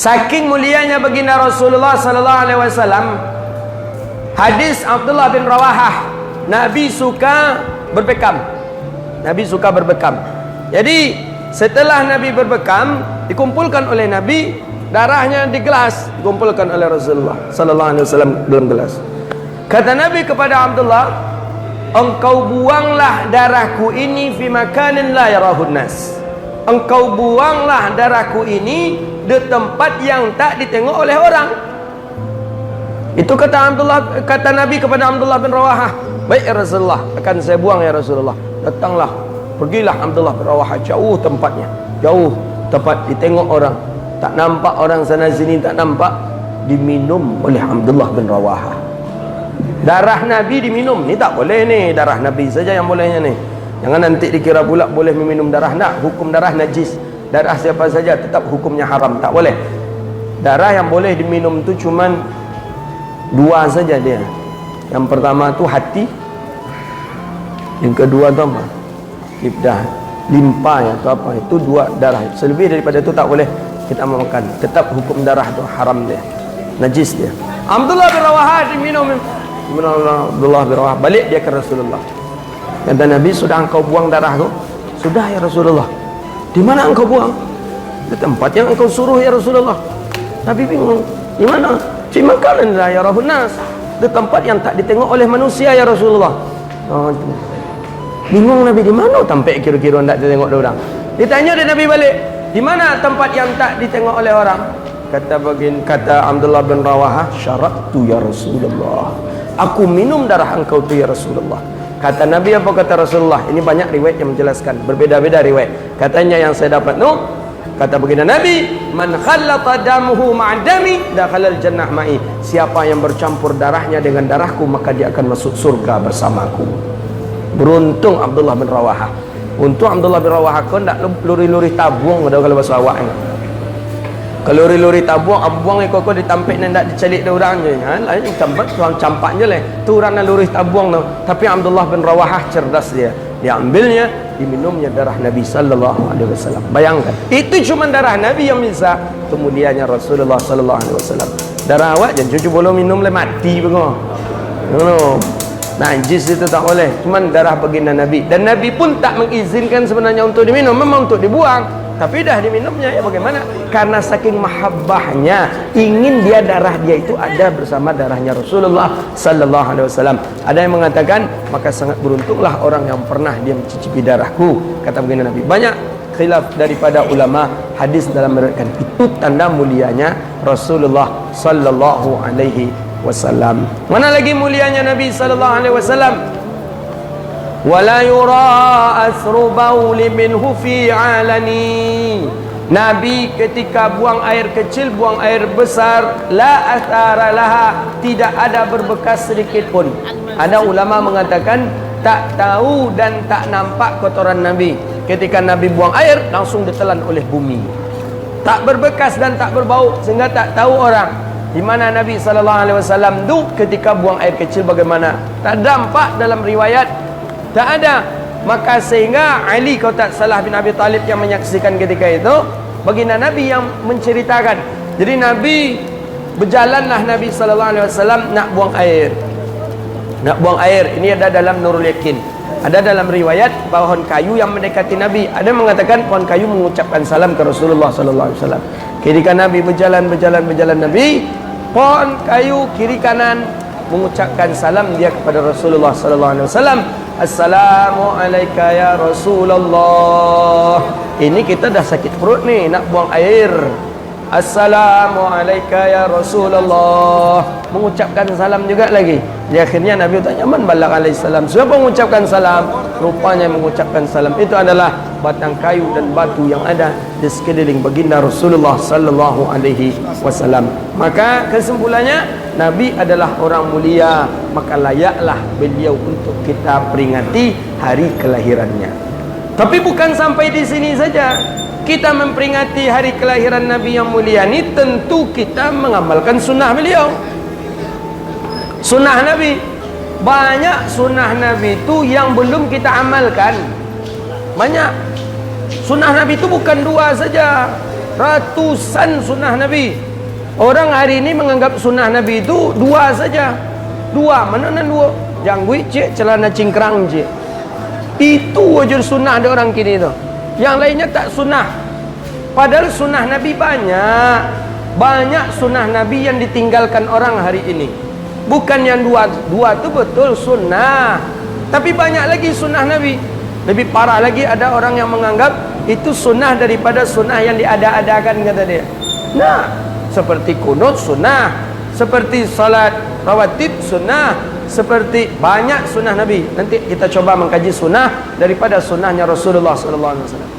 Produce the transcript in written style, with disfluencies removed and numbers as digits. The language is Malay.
Saking mulianya baginda Rasulullah sallallahu alaihi wasallam, hadis Abdullah bin Rawahah, Nabi suka berbekam. Nabi suka berbekam. Jadi setelah Nabi berbekam, dikumpulkan oleh Nabi, darahnya di gelas, dikumpulkan oleh Rasulullah sallallahu alaihi wasallam dalam gelas. Kata Nabi kepada Abdullah, engkau buanglah darahku ini fi makanin la yarahun nas. Engkau buanglah darahku ini di tempat yang tak ditengok oleh orang. Itu kata Nabi kepada Abdullah bin Rawahah. Baik ya Rasulullah, akan saya buang ya Rasulullah. Datanglah, pergilah Abdullah bin Rawahah, jauh tempatnya, jauh tempat ditengok orang, tak nampak orang sana sini, tak nampak. Diminum oleh Abdullah bin Rawahah. Darah Nabi diminum, ni tak boleh ni, darah Nabi saja yang bolehnya ni. Jangan nanti dikira pula boleh meminum darah. Nak, hukum darah najis. Darah siapa saja tetap hukumnya haram, tak boleh. Darah yang boleh diminum tu cuman dua saja dia. Yang pertama tu hati, yang kedua tu apa? Ibdah, limpa ya, atau apa, itu dua darah. Selebih daripada itu tak boleh kita makan. Tetap hukum darah tu haram dia, najis dia. Abdullah bin Rawahah diminum. Abdullah bin Rawahah balik dia ke Rasulullah. Kata Nabi, sudah engkau buang darah tu? Sudah ya Rasulullah. Di mana engkau buang? Di tempat yang engkau suruh ya Rasulullah. Nabi bingung, di mana? Fi makanin la yarahun nas, di tempat yang tak ditengok oleh manusia ya Rasulullah. Oh, bingung Nabi, di mana tempat kira-kira tak ditengok oleh orang. Ditanya oleh Nabi balik, di mana tempat yang tak ditengok oleh orang? Kata Abdullah bin Rawahah, syaratu ya Rasulullah, aku minum darah engkau tu ya Rasulullah. Kata Nabi, apa kata Rasulullah? Ini banyak riwayat yang menjelaskan, berbeza-beza riwayat. Katanya yang saya dapat tu, kata baginda Nabi, man khallata damuhu ma'adami dakhalal jannah ma'i. Siapa yang bercampur darahnya dengan darahku, maka dia akan masuk surga bersamaku. Beruntung Abdullah bin Rawahah. Untung Abdullah bin Rawahah kau tak luri-luri tabung kalau bahasa awak ni. Kalau luri-luri tabung, buang kau ditampik dan tak dicalik dia orang je. Lain campak, tuang campak je lah. Tu orang nak luri tabung tu. Tapi Abdullah bin Rawahah cerdas dia. Dia ambilnya, diminumnya darah Nabi sallallahu alaihi wasallam. Bayangkan, itu cuma darah Nabi yang bisa. Itu mulianya Rasulullah sallallahu alaihi wasallam. Darah awak jangan cucu boleh minum le mati bengok. No. Najis itu tak boleh. Cuma darah baginda Nabi. Dan Nabi pun tak mengizinkan sebenarnya untuk diminum, memang untuk dibuang. Tapi dah diminumnya, ya bagaimana? Karena saking mahabbahnya, ingin dia darah dia itu ada bersama darahnya Rasulullah sallallahu alaihi wasallam. Ada yang mengatakan, maka sangat beruntunglah orang yang pernah dia mencicipi darahku, kata baginda Nabi. Banyak khilaf daripada ulama hadis dalam meriwayatkan itu tanda mulianya Rasulullah sallallahu alaihi wasallam. Mana lagi mulianya Nabi sallallahu alaihi wasallam? Wala yura asru bauli minhu fi alani. Nabi ketika buang air kecil, buang air besar, la athara laha, tidak ada berbekas sedikit pun. Ada ulama mengatakan tak tahu dan tak nampak kotoran Nabi. Ketika Nabi buang air, langsung ditelan oleh bumi. Tak berbekas dan tak berbau, sehingga tak tahu orang di mana Nabi sallallahu alaihi wasallam tu ketika buang air kecil bagaimana. Tak nampak dalam riwayat. Tak ada. Maka sehingga Ali, kalau tak salah, bin Abi Talib yang menyaksikan ketika itu, baginda Nabi yang menceritakan. Jadi Nabi berjalanlah Nabi sallallahu alaihi wasallam nak buang air. Nak buang air. Ini ada dalam Nurul Yakin. Ada dalam riwayat pohon kayu yang mendekati Nabi. Ada mengatakan pohon kayu mengucapkan salam ke Rasulullah sallallahu alaihi wasallam. Ketika Nabi berjalan Nabi, pohon kayu kiri kanan mengucapkan salam dia kepada Rasulullah sallallahu alaihi wasallam. Assalamu alayka ya Rasulullah. Ini kita dah sakit perut ni, nak buang air. Assalamu alayka ya Rasulullah. Mengucapkan salam juga lagi. Di akhirnya Nabi tanya, man balagh alaihi salam. Siapa mengucapkan salam? Rupanya mengucapkan salam itu adalah batang kayu dan batu yang ada di sekeliling baginda Rasulullah sallallahu alaihi wasallam. Maka kesimpulannya, Nabi adalah orang mulia, maka layaklah beliau untuk kita peringati hari kelahirannya. Tapi bukan sampai di sini saja. Kita memperingati hari kelahiran Nabi yang mulia ini, tentu kita mengamalkan sunnah beliau. Sunnah Nabi, banyak sunnah Nabi itu yang belum kita amalkan. Banyak. Sunnah Nabi itu bukan dua saja. ratusan sunnah Nabi. Orang hari ini menganggap sunnah Nabi itu dua saja. Dua, mana dua? Janggut cik, celana cingkrang cik. Itu aja sunnah ada orang kini tu. Yang lainnya tak sunnah. Padahal sunnah Nabi banyak. Banyak sunnah Nabi yang ditinggalkan orang hari ini. Bukan yang dua. Dua tu betul sunnah. Tapi banyak lagi sunnah Nabi. Lebih parah lagi ada orang yang menganggap itu sunnah daripada sunnah yang diada-adakan, kata dia. Nah, seperti kunut sunnah, seperti salat rawatib sunnah, seperti banyak sunnah Nabi. Nanti kita coba mengkaji sunnah daripada sunnahnya Rasulullah sallallahu alaihi wasallam.